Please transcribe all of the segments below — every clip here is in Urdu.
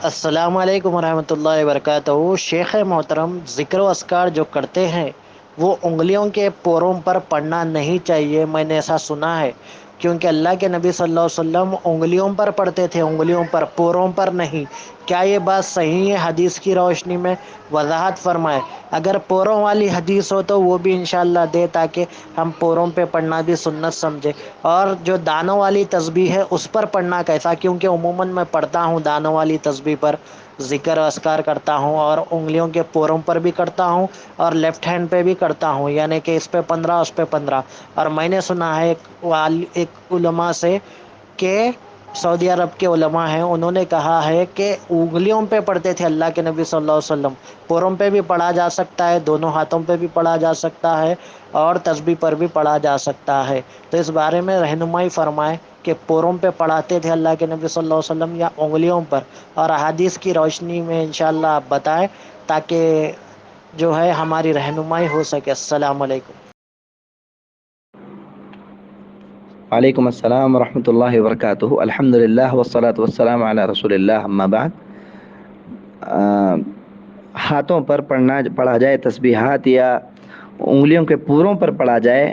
السلام علیکم ورحمۃ اللہ وبرکاتہ۔ شیخ محترم، ذکر و اذکار جو کرتے ہیں وہ انگلیوں کے پوروں پر پڑنا نہیں چاہیے، میں نے ایسا سنا ہے، کیونکہ اللہ کے نبی صلی اللہ علیہ وسلم انگلیوں پر پڑھتے تھے، انگلیوں پر، پوروں پر نہیں۔ کیا یہ بات صحیح ہے؟ حدیث کی روشنی میں وضاحت فرمائے۔ اگر پوروں والی حدیث ہو تو وہ بھی انشاءاللہ دے، تاکہ ہم پوروں پہ پڑھنا بھی سنت سمجھے۔ اور جو دانوں والی تسبیح ہے اس پر پڑھنا کیسا؟ کیونکہ عموماً میں پڑھتا ہوں دانوں والی تسبیح پر، ذکر و اذکار کرتا ہوں، اور انگلیوں کے پوروں پر بھی کرتا ہوں، اور لیفٹ ہینڈ پہ بھی کرتا ہوں، یعنی کہ اس پہ 15 اس پہ 15۔ اور میں نے سنا ہے ایک علماء سے کہ سعودی عرب کے علماء ہیں، انہوں نے کہا ہے کہ انگلیوں پہ پڑھتے تھے اللہ کے نبی صلی اللہ علیہ وسلم، پوروں پہ بھی پڑھا جا سکتا ہے، دونوں ہاتھوں پہ بھی پڑھا جا سکتا ہے، اور تسبیح پر بھی پڑھا جا سکتا ہے۔ تو اس بارے میں رہنمائی فرمائے کہ پوروں پہ پڑھاتے تھے اللہ کے نبی صلی اللہ علیہ وسلم یا انگلیوں پر، اور احادیث کی روشنی میں انشاءاللہ آپ بتائیں، تاکہ جو ہے ہماری رہنمائی ہو سکے۔ السلام علیکم۔ وعلیکم السلام ورحمۃ اللہ وبرکاتہ۔ الحمد للہ والصلاۃ والسلام علی رسول اللہ، اما بعد۔ ہاتھوں پر پڑھا جائے تسبیحات، یا انگلیوں کے پوروں پر پڑھا جائے،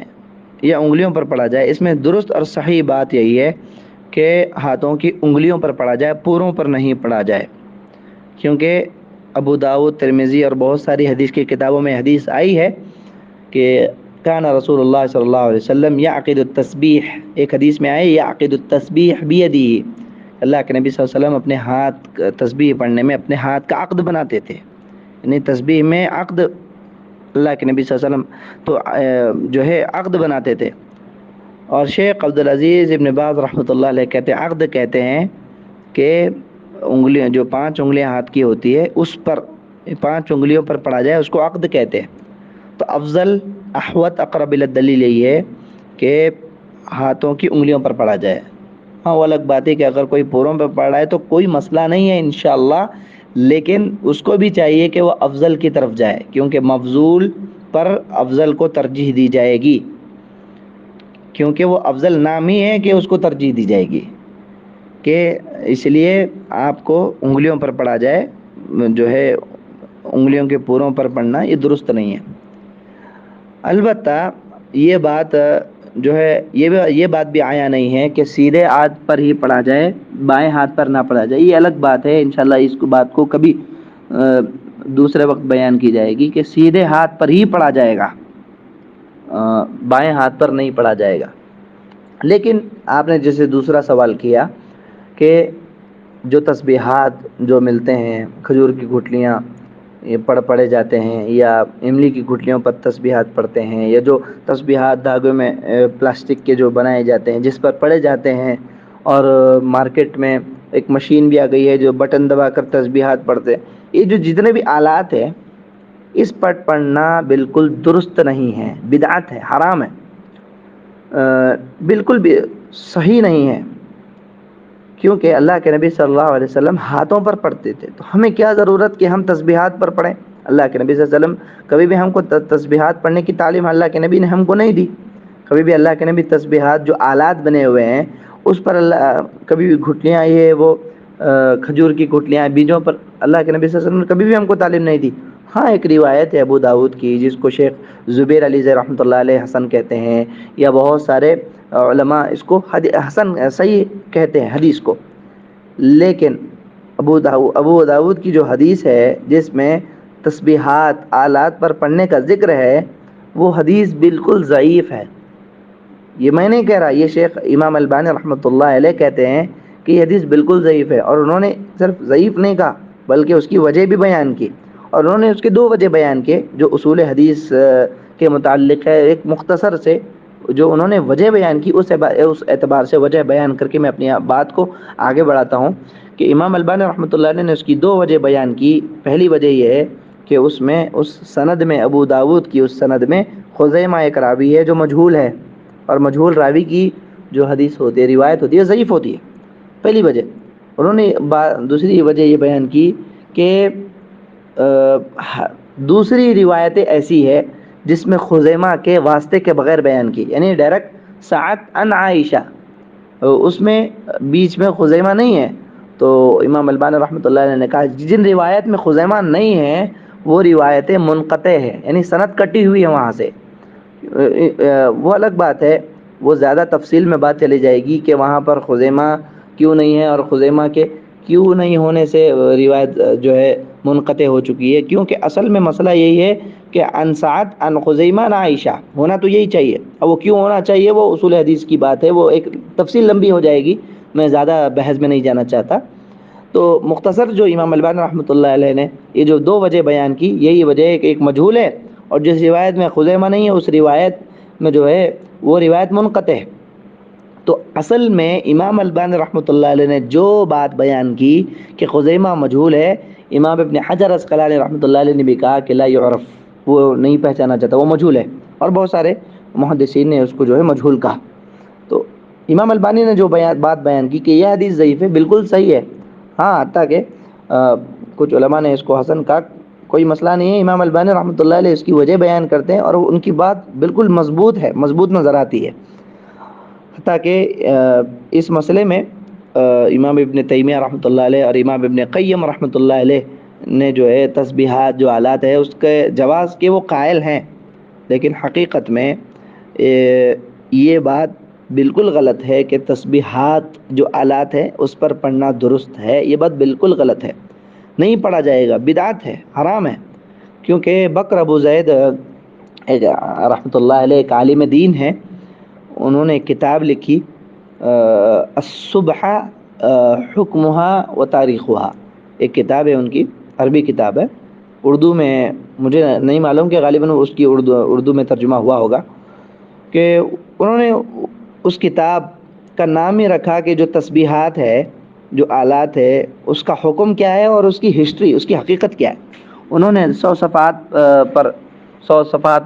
یا انگلیوں پر پڑھا جائے، اس میں درست اور صحیح بات یہی ہے کہ ہاتھوں کی انگلیوں پر پڑھا جائے، پوروں پر نہیں پڑھا جائے، کیونکہ ابو داؤد، ترمذی اور بہت ساری حدیث کی کتابوں میں حدیث آئی ہے کہ کان رسول اللہ صلی اللہ علیہ وسلم یعقد التسبیح، ایک حدیث میں آئے یعقد التسبیح بیدیہ، اللہ کے نبی صلی اللہ علیہ وسلم اپنے ہاتھ تسبیح پڑھنے میں اپنے ہاتھ کا عقد بناتے تھے، یعنی تسبیح میں عقد، اللہ کے نبی صلی اللہ علیہ وسلم تو جو ہے عقد بناتے تھے۔ اور شیخ عبدالعزیز ابن باز رحمۃ اللہ علیہ کہتے ہیں، عقد کہتے ہیں کہ انگلیاں جو 5 انگلیاں ہاتھ کی ہوتی ہے اس پر 5 انگلیوں پر پڑھا جائے، اس کو عقد کہتے ہیں۔ تو افضل، احوط، اقرب الی الدلیل یہی ہے کہ ہاتھوں کی انگلیوں پر پڑھا جائے۔ ہاں، وہ الگ بات ہے کہ اگر کوئی پوروں پہ پڑھ رہا ہے تو کوئی مسئلہ نہیں ہے انشاءاللہ، لیکن اس کو بھی چاہیے کہ وہ افضل کی طرف جائے، کیونکہ مفضول پر افضل کو ترجیح دی جائے گی، کیونکہ وہ افضل نام ہی ہے کہ اس کو ترجیح دی جائے گی، کہ اس لیے آپ کو انگلیوں پر پڑھا جائے، جو ہے انگلیوں کے پوروں پر پڑھنا یہ درست نہیں ہے۔ البتہ یہ بات جو ہے یہ بات بھی آیا نہیں ہے کہ سیدھے ہاتھ پر ہی پڑھا جائے، بائیں ہاتھ پر نہ پڑھا جائے، یہ الگ بات ہے، انشاءاللہ اس کو بات کو کبھی دوسرے وقت بیان کی جائے گی کہ سیدھے ہاتھ پر ہی پڑھا جائے گا، بائیں ہاتھ پر نہیں پڑھا جائے گا۔ لیکن آپ نے جیسے دوسرا سوال کیا کہ جو تسبیحات جو ملتے ہیں، کھجور کی گٹلیاں یہ پڑھے جاتے ہیں، یا املی کی گٹلیوں پر تسبیحات پڑھتے ہیں، یا جو تسبیحات دھاگوں میں پلاسٹک کے جو بنائے جاتے ہیں جس پر پڑھے جاتے ہیں، اور مارکیٹ میں ایک مشین بھی آ گئی ہے جو بٹن دبا کر تسبیحات پڑھتے ہیں، یہ جو جتنے بھی آلات ہیں اس پر پڑھنا بالکل درست نہیں ہے، بدعت ہے، حرام ہے، بالکل بھی صحیح نہیں ہے، کیونکہ اللہ کے نبی صلی اللہ علیہ وسلم ہاتھوں پر پڑھتے تھے، تو ہمیں کیا ضرورت کہ ہم تسبیحات پر پڑھیں؟ اللہ کے نبی صلی اللہ علیہ وسلم کبھی بھی ہم کو تسبیحات پڑھنے کی تعلیم اللہ کے نبی نے ہم کو نہیں دی، کبھی بھی اللہ کے نبی تسبیحات جو آلات بنے ہوئے ہیں اس پر کبھی بھی گھٹلیاں، یہ وہ کھجور کی گٹلیاں، بیجوں پر اللہ کے نبی صلی اللہ علیہ وسلم نے کبھی بھی ہم کو تعلیم نہیں دی۔ ہاں، ایک روایت ہے ابو داؤد کی جس کو شیخ زبیر علی زئی رحمۃ اللہ علیہ حسن کہتے ہیں، یا بہت سارے علماء اس کو حسن صحیح کہتے ہیں حدیث کو، لیکن ابو داؤد کی جو حدیث ہے جس میں تسبیحات آلات پر پڑھنے کا ذکر ہے وہ حدیث بالکل ضعیف ہے۔ یہ میں نہیں کہہ رہا، یہ شیخ امام البانی رحمۃ اللہ علیہ کہتے ہیں کہ یہ حدیث بالکل ضعیف ہے، اور انہوں نے صرف ضعیف نہیں کہا بلکہ اس کی وجہ بھی بیان کی، اور انہوں نے اس کے 2 وجہ بیان کیے جو اصول حدیث کے متعلق ہے۔ ایک مختصر سے جو انہوں نے وجہ بیان کی، اس اعتبار سے وجہ بیان کر کے میں اپنی بات کو آگے بڑھاتا ہوں کہ امام البانی رحمۃ اللہ علیہ نے اس کی 2 وجہ بیان کی۔ پہلی وجہ یہ ہے کہ اس سند میں، ابو داؤد کی اس سند میں خزیمہ ایک راوی ہے جو مجہول ہے، اور مجہول راوی کی جو حدیث ہوتی ہے، روایت ہوتی ہے، ضعیف ہوتی ہے، پہلی وجہ۔ انہوں نے دوسری وجہ یہ بیان کی کہ دوسری روایتیں ایسی ہے جس میں خزیمہ کے واسطے کے بغیر بیان کی، یعنی ڈائریکٹ سعد عن عائشہ، اس میں بیچ میں خزیمہ نہیں ہے، تو امام البانی رحمۃ اللہ علیہ نے کہا جن روایت میں خزیمہ نہیں ہے وہ روایتیں منقطع ہے، یعنی سند کٹی ہوئی ہے وہاں سے۔ وہ الگ بات ہے، وہ زیادہ تفصیل میں بات چلی جائے گی کہ وہاں پر خزیمہ کیوں نہیں ہے اور خزیمہ کے کیوں نہیں ہونے سے روایت جو ہے منقطع ہو چکی ہے، کیونکہ اصل میں مسئلہ یہی ہے کہ عن سعد عن خزیمہ عن عائشہ ہونا تو یہی چاہیے، اور وہ کیوں ہونا چاہیے وہ اصول حدیث کی بات ہے، وہ ایک تفصیل لمبی ہو جائے گی، میں زیادہ بحث میں نہیں جانا چاہتا۔ تو مختصر جو امام البانی رحمۃ اللہ علیہ نے یہ جو دو وجہ بیان کی، یہی وجہ ہے کہ ایک مجہول ہے، اور جس روایت میں خزیمہ نہیں ہے اس روایت میں جو ہے وہ روایت منقطع ہے۔ تو اصل میں امام البانی رحمۃ اللہ علیہ نے جو بات بیان کی کہ خزیمہ مجہول ہے، امام ابن حجر عسقلانی رحمۃ اللہ علیہ نے بھی کہا کہ لا یعرف، وہ نہیں پہچانا جاتا، وہ مجہول ہے، اور بہت سارے محدثین نے اس کو جو ہے مجہول کہا۔ تو امام البانی نے جو بات بیان کی کہ یہ حدیث ضعیف ہے، بالکل صحیح ہے، ہاں حتیٰ کہ کچھ علماء نے اس کو حسن کہا، کوئی مسئلہ نہیں ہے، امام البانی رحمۃ اللہ علیہ اس کی وجہ بیان کرتے ہیں اور ان کی بات بالکل مضبوط ہے، مضبوط نظر آتی ہے۔ حتیٰ کہ اس مسئلے میں امام ابن تیمیہ رحمۃ اللہ علیہ اور امام ابن قیم رحمۃ اللہ علیہ نے جو ہے تسبیحات جو آلات ہے اس کے جواز کے وہ قائل ہیں، لیکن حقیقت میں یہ بات بالکل غلط ہے کہ تسبیحات جو آلات ہیں اس پر پڑھنا درست ہے، یہ بات بالکل غلط ہے، نہیں پڑھا جائے گا، بدعت ہے، حرام ہے۔ کیونکہ بکر ابو زید رحمۃ اللہ علیہ ایک عالم دین ہے، انہوں نے ایک کتاب لکھی الصبح حکمها و تاریخها، ایک کتاب ہے ان کی، عربی کتاب ہے، اردو میں مجھے نہیں معلوم کہ غالباً اس کی اردو میں ترجمہ ہوا ہوگا، کہ انہوں نے اس کتاب کا نام ہی رکھا کہ جو تسبیحات ہے، جو آلات ہے، اس کا حکم کیا ہے اور اس کی ہسٹری، اس کی حقیقت کیا ہے۔ انہوں نے 100 صفحات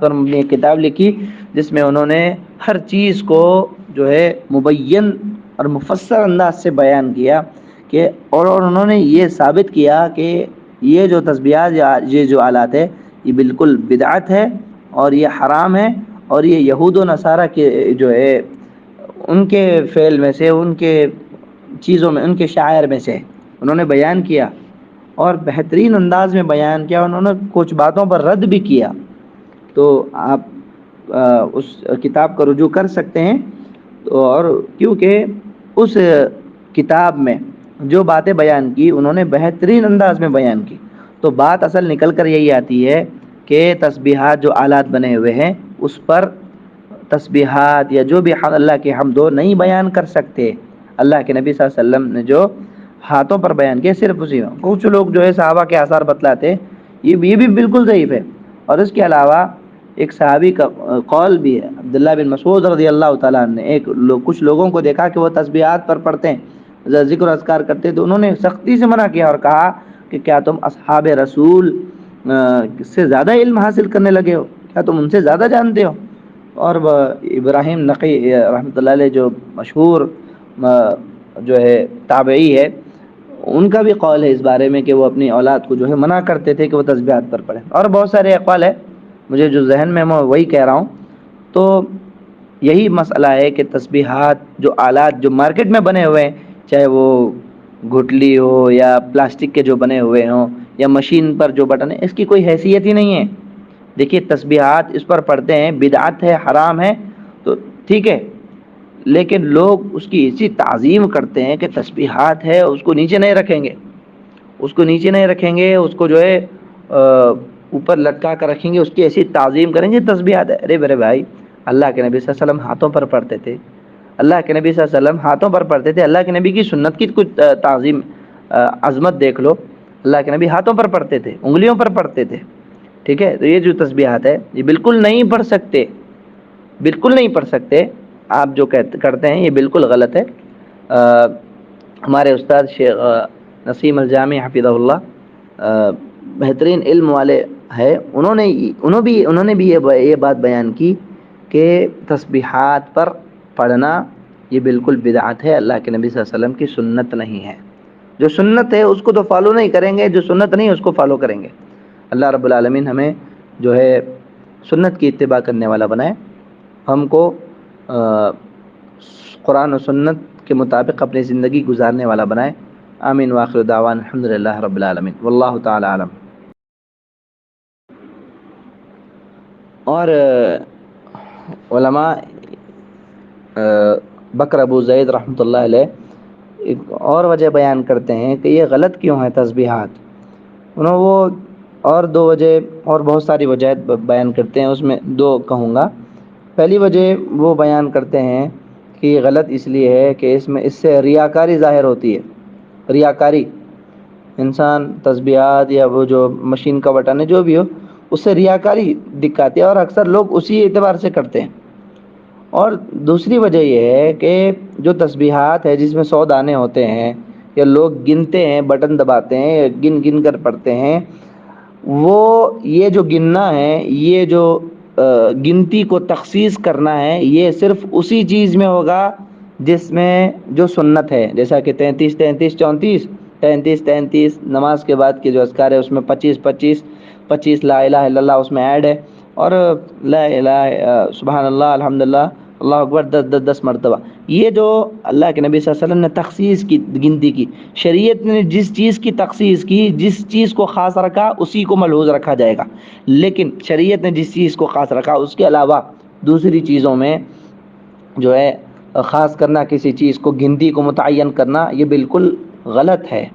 پر مبنی ایک کتاب لکھی جس میں انہوں نے ہر چیز کو جو ہے مبین اور مفصل انداز سے بیان کیا کہ اور انہوں نے یہ ثابت کیا کہ یہ جو تسبیحات، یہ جو آلات ہے، یہ بالکل بدعت ہے اور یہ حرام ہے، اور یہ یہود و نصارہ کے جو ہے ان کے فعل میں سے، ان کے چیزوں میں، ان کے شعائر میں سے انہوں نے بیان کیا، اور بہترین انداز میں بیان کیا، انہوں نے کچھ باتوں پر رد بھی کیا۔ تو آپ اس کتاب کا رجوع کر سکتے ہیں، اور کیونکہ اس کتاب میں جو باتیں بیان کی انہوں نے بہترین انداز میں بیان کی، تو بات اصل نکل کر یہی آتی ہے کہ تسبیحات جو آلات بنے ہوئے ہیں اس پر تسبیحات یا جو بھی اللہ کے حمد نہیں بیان کر سکتے۔ اللہ کے نبی صلی اللہ علیہ وسلم نے جو ہاتھوں پر بیان کیا صرف اسی میں، کچھ لوگ جو ہے صحابہ کے آثار بتلاتے ہیں، یہ بھی بالکل ضعیف ہے۔ اور اس کے علاوہ ایک صحابی کا قول بھی ہے، عبداللہ بن مسعود رضی اللہ تعالیٰ عنہ نے کچھ لوگوں کو دیکھا کہ وہ تسبیحات پر پڑھتے ہیں، ذکر و اذکار کرتے، تو انہوں نے سختی سے منع کیا اور کہا کہ کیا تم اصحاب رسول سے زیادہ علم حاصل کرنے لگے ہو؟ کیا تم ان سے زیادہ جانتے ہو؟ اور ابراہیم نقی رحمۃ اللہ علیہ جو مشہور جو ہے تابعی ہے، ان کا بھی قول ہے اس بارے میں کہ وہ اپنی اولاد کو جو ہے منع کرتے تھے کہ وہ تسبیحات پر پڑھیں، اور بہت سارے اقوال ہے، مجھے جو ذہن میں میں وہی کہہ رہا ہوں۔ تو یہی مسئلہ ہے کہ تسبیحات جو آلات جو مارکیٹ میں بنے ہوئے ہیں، چاہے وہ گھٹلی ہو یا پلاسٹک کے جو بنے ہوئے ہوں یا مشین پر جو بٹن ہے، اس کی کوئی حیثیت ہی نہیں ہے۔ دیکھیے تسبیحات اس پر پڑھتے ہیں، بدعت ہے، حرام ہے، تو ٹھیک ہے، لیکن لوگ اس کی ایسی تعظیم کرتے ہیں کہ تسبیحات ہے اس کو نیچے نہیں رکھیں گے، اس کو نیچے نہیں رکھیں گے، اس کو جو ہے اوپر لٹکا کر رکھیں گے، اس کی ایسی تعظیم کریں گے، تسبیحات ہے۔ ارے میرے بھائی، اللہ کے نبی صلی اللہ علیہ وسلم ہاتھوں پر پڑھتے تھے، اللہ کے نبی صلی اللہ علیہ وسلم ہاتھوں پر پڑھتے تھے، اللہ کے نبی کی سنت کی کچھ تعظیم عظمت دیکھ لو، اللہ کے نبی ہاتھوں پر پڑھتے تھے، انگلیوں پر پڑھتے تھے، ٹھیک ہے۔ تو یہ جو تسبیحات ہے یہ بالکل نہیں پڑھ سکتے، بالکل نہیں پڑھ سکتے، آپ جو کرتے ہیں یہ بالکل غلط ہے۔ ہمارے استاد شیخ نسیم الجامی حفظہ اللہ بہترین علم والے ہے، انہوں نے بھی یہ بات بیان کی کہ تسبیحات پر پڑھنا یہ بالکل بدعت ہے، اللہ کے نبی صلی اللہ علیہ وسلم کی سنت نہیں ہے۔ جو سنت ہے اس کو تو فالو نہیں کریں گے، جو سنت نہیں ہے اس کو فالو کریں گے۔ اللہ رب العالمین ہمیں جو ہے سنت کی اتباع کرنے والا بنائے، ہم کو قرآن و سنت کے مطابق اپنی زندگی گزارنے والا بنائے۔ آمین وآخر دعوانا الحمدللہ رب العالمین واللہ تعالی عالم۔ اور علماء بکر ابو زید رحمۃ اللہ علیہ ایک اور وجہ بیان کرتے ہیں کہ یہ غلط کیوں ہے تسبیحات، انہوں وہ اور دو وجہ اور بہت ساری وجہ بیان کرتے ہیں، اس میں دو کہوں گا۔ پہلی وجہ وہ بیان کرتے ہیں کہ یہ غلط اس لیے ہے کہ اس سے ریاکاری ظاہر ہوتی ہے۔ ریاکاری، انسان تسبیحات یا وہ جو مشین کا بٹن ہے جو بھی ہو، اس سے ریاکاری دکھاتی ہے اور اکثر لوگ اسی اعتبار سے کرتے ہیں۔ اور دوسری وجہ یہ ہے کہ جو تسبیحات ہے جس میں 100 دانے ہوتے ہیں یا لوگ گنتے ہیں، بٹن دباتے ہیں یا گن گن کر پڑھتے ہیں، وہ یہ جو گننا ہے، یہ جو گنتی کو تخصیص کرنا ہے، یہ صرف اسی چیز میں ہوگا جس میں جو سنت ہے، جیسا کہ 33 33 34 33 33 نماز کے بعد کے جو اذکار ہے اس میں 25 25 25 لا الہ الا اللہ اس میں ایڈ ہے، اور لا الہ سبحان اللہ الحمدللہ اللہ اکبر 10 مرتبہ۔ یہ جو اللہ کے نبی صلی اللہ علیہ وسلم نے تخصیص کی گنتی کی، شریعت نے جس چیز کی تخصیص کی، جس چیز کو خاص رکھا اسی کو ملحوظ رکھا جائے گا، لیکن شریعت نے جس چیز کو خاص رکھا اس کے علاوہ دوسری چیزوں میں جو ہے خاص کرنا، کسی چیز کو گنتی کو متعین کرنا، یہ بالکل غلط ہے۔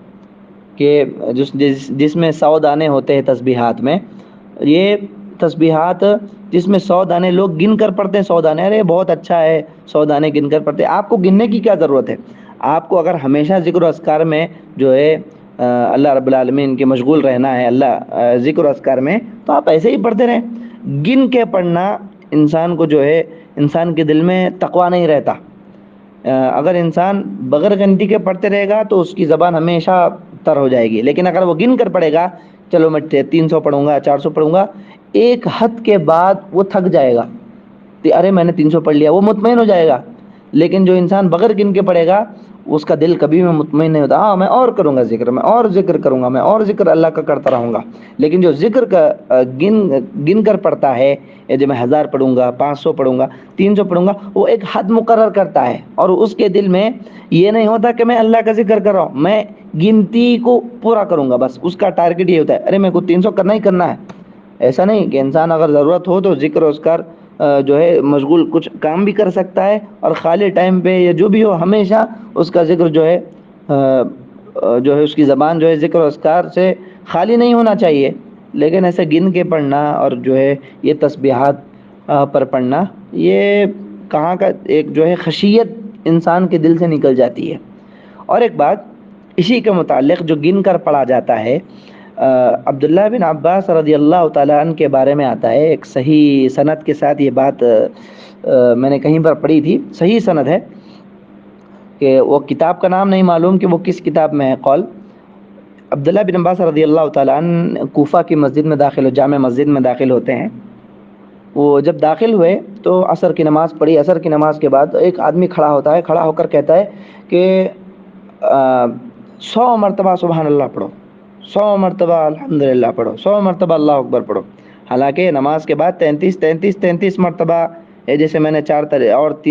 کہ جس میں 100 دانے ہوتے ہیں تسبیحات میں، یہ تسبیحات جس میں 100 دانے لوگ گن کر پڑھتے ہیں، 100 دانے، ارے بہت اچھا ہے 100 دانے گن کر پڑھتے ہیں، آپ کو گننے کی کیا ضرورت ہے؟ آپ کو اگر ہمیشہ ذکر و اذکار میں جو ہے اللہ رب العالمین کے مشغول رہنا ہے، اللہ ذکر و اذکار میں، تو آپ ایسے ہی پڑھتے رہیں۔ گن کے پڑھنا انسان کو جو ہے، انسان کے دل میں تقویٰ نہیں رہتا۔ اگر انسان بغیر گنتی کے پڑھتے رہے گا تو اس کی زبان ہمیشہ تر ہو جائے گی، لیکن اگر وہ گن کر پڑھے گا، چلو میں 300 پڑھوں گا 400 پڑھوں گا، ایک حد کے بعد وہ تھک جائے گا کہ ارے میں نے 300 پڑھ لیا، وہ مطمئن ہو جائے گا۔ لیکن جو انسان بغیر گن کے پڑھے گا اس کا دل کبھی میں مطمئن نہیں ہوتا، ہاں میں اور کروں گا ذکر، میں اور ذکر کروں گا، میں اور ذکر اللہ کا کرتا رہوں گا۔ لیکن جو ذکر کا گن کر پڑھتا ہے، جو میں 1000 پڑھوں گا، 500 پڑھوں گا، 300 پڑھوں گا، وہ ایک حد مقرر کرتا ہے، اور اس کے دل میں یہ نہیں ہوتا کہ میں اللہ کا ذکر کر رہا ہوں، میں گنتی کو پورا کروں گا، بس اس کا ٹارگٹ یہ ہوتا ہے، ارے میرے کو 300 کرنا ہی کرنا ہے۔ ایسا نہیں کہ انسان اگر ضرورت ہو تو ذکر و اذکار جو ہے مشغول کچھ کام بھی کر سکتا ہے، اور خالی ٹائم پہ یا جو بھی ہو ہمیشہ اس کا ذکر جو ہے اس کی زبان جو ہے ذکر و اذکار سے خالی نہیں ہونا چاہیے۔ لیکن ایسے گن کے پڑھنا اور جو ہے یہ تسبیحات پر پڑھنا، یہ کہاں کا ایک جو ہے خشیت انسان کے دل سے نکل جاتی ہے۔ اور ایک بات اسی کے متعلق جو گن کر پڑھا جاتا ہے، عبداللہ بن عباس رضی اللہ تعالیٰ عنہ کے بارے میں آتا ہے، ایک صحیح سند کے ساتھ یہ بات میں نے کہیں پر پڑھی تھی، صحیح سند ہے، کہ وہ کتاب کا نام نہیں معلوم کہ وہ کس کتاب میں ہے قول۔ عبداللہ بن عباس رضی اللہ تعالیٰ عنہ کوفہ کی مسجد میں داخل جامع مسجد میں داخل ہوتے ہیں۔ وہ جب داخل ہوئے تو عصر کی نماز پڑھی، عصر کی نماز کے بعد ایک آدمی کھڑا ہوتا ہے، کھڑا ہو کر کہتا ہے کہ 100 مرتبہ سبحان اللہ پڑھو، 100 مرتبہ الحمدللہ پڑھو، 100 مرتبہ اللہ اکبر پڑھو۔ حالانکہ نماز کے بعد 33 33 33 مرتبہ ہے، جیسے میں نے 3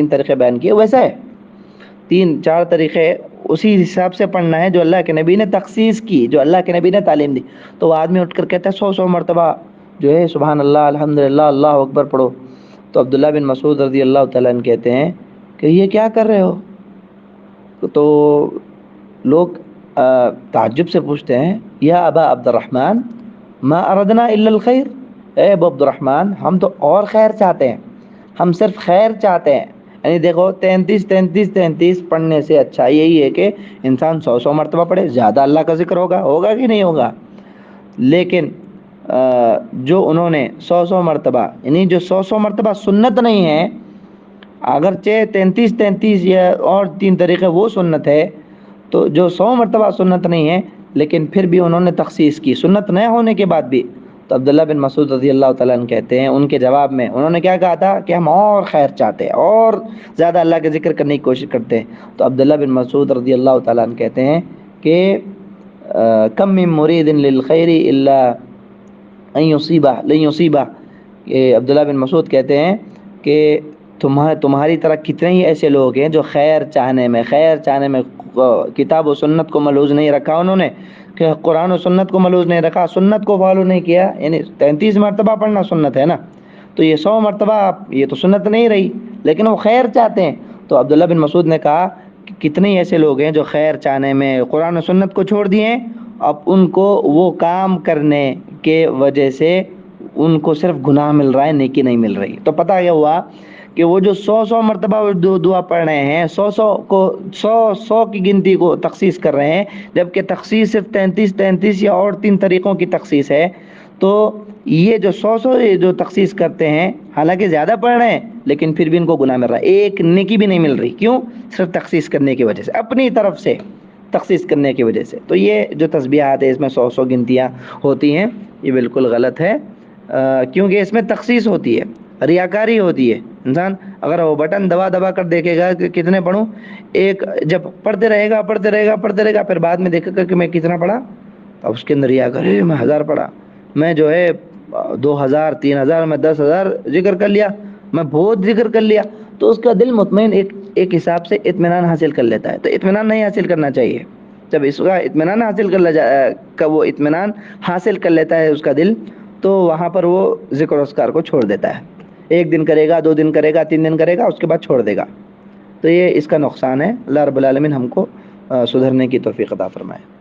طریقے بیان کیے ویسا ہے، 4 طریقے اسی حساب سے پڑھنا ہے جو اللہ کے نبی نے تخصیص کی، جو اللہ کے نبی نے تعلیم دی۔ تو وہ آدمی اٹھ کر کہتا ہے 100 مرتبہ جو ہے سبحان اللہ الحمدللہ اللہ اکبر پڑھو۔ تو عبداللہ بن مسعود رضی اللہ تعالیٰ عنہ کہتے ہیں کہ یہ کیا کر رہے ہو؟ تو لوگ تعجب سے پوچھتے ہیں، یا ابا عبد الرحمن ما اردنا الا الخیر، اے ابو عبد الرحمن ہم تو اور خیر چاہتے ہیں، ہم صرف خیر چاہتے ہیں۔ یعنی دیکھو 33 33 33 پڑھنے سے اچھا یہی ہے کہ انسان 100 مرتبہ پڑھے، زیادہ اللہ کا ذکر ہوگا کہ نہیں ہوگا۔ لیکن جو انہوں نے 100 مرتبہ، یعنی جو 100 مرتبہ سنت نہیں ہے، اگرچہ 33 33 یا اور 3 طریقے وہ سنت ہے، تو جو 100 مرتبہ سنت نہیں ہے لیکن پھر بھی انہوں نے تخصیص کی سنت نہ ہونے کے بعد بھی۔ تو عبداللہ بن مسعود رضی اللہ تعالیٰ عنہ کہتے ہیں، ان کے جواب میں انہوں نے کیا کہا تھا کہ ہم اور خیر چاہتے ہیں، اور زیادہ اللہ کے ذکر کرنے کی کوشش کرتے ہیں۔ تو عبداللہ بن مسعود رضی اللہ تعالیٰ عنہ کہتے ہیں کہ کم من مرید للخیر الا ان یصیبہ لن یصیبہ، کہ عبداللہ بن مسعود کہتے ہیں کہ تمہاری طرح کتنے ہی ایسے لوگ ہیں جو خیر چاہنے میں کتاب و سنت کو ملوز نہیں رکھا انہوں نے، کہ قرآن و سنت کو ملوز نہیں رکھا، سنت کو فالو نہیں کیا، یعنی 33 مرتبہ پڑھنا سنت ہے نا، تو یہ 100 مرتبہ یہ تو سنت نہیں رہی، لیکن وہ خیر چاہتے ہیں۔ تو عبداللہ بن مسعود نے کہا کہ کتنے ایسے لوگ ہیں جو خیر چاہنے میں قرآن و سنت کو چھوڑ دیے ہیں، اب ان کو وہ کام کرنے کے وجہ سے ان کو صرف گناہ مل رہا ہے، نیکی نہیں مل رہی۔ تو پتہ یہ ہوا کہ وہ جو 100 مرتبہ دعا پڑھ رہے ہیں، 100 کی گنتی کو تخصیص کر رہے ہیں، جبکہ تخصیص صرف 33 یا اور 3 طریقوں کی تخصیص ہے۔ تو یہ جو 100 جو تخصیص کرتے ہیں، حالانکہ زیادہ پڑھ رہے ہیں لیکن پھر بھی ان کو گناہ مل رہا ہے، ایک نیکی بھی نہیں مل رہی۔ کیوں؟ صرف تخصیص کرنے کی وجہ سے، اپنی طرف سے تخصیص کرنے کی وجہ سے۔ تو یہ جو تسبیحات ہے اس میں 100 گنتیاں ہوتی ہیں، یہ بالکل غلط ہے، کیونکہ اس میں تخصیص ہوتی ہے، ریاکاری ہوتی ہے۔ انسان اگر وہ بٹن دبا دبا کر دیکھے گا کہ کتنے پڑھوں، ایک جب پڑھتے رہے گا پھر بعد میں دیکھے گا کہ میں کتنا پڑھا، اب اس کے اندر ریاکاری، میں 1000 پڑھا، میں جو ہے 2000 3000 میں 10,000 ذکر کر لیا، میں بہت ذکر کر لیا، تو اس کا دل مطمئن ایک حساب سے اطمینان حاصل کر لیتا ہے۔ تو اطمینان نہیں حاصل کرنا چاہیے۔ جب اس کا اطمینان وہ اطمینان حاصل کر لیتا ہے اس کا دل، تو وہاں پر وہ ذکر و اذکار کو چھوڑ دیتا ہے، 1 دن کرے گا، 2 دن کرے گا، 3 دن کرے گا، اس کے بعد چھوڑ دے گا۔ تو یہ اس کا نقصان ہے۔ اللہ رب العالمین ہم کو سدھرنے کی توفیق عطا فرمائے۔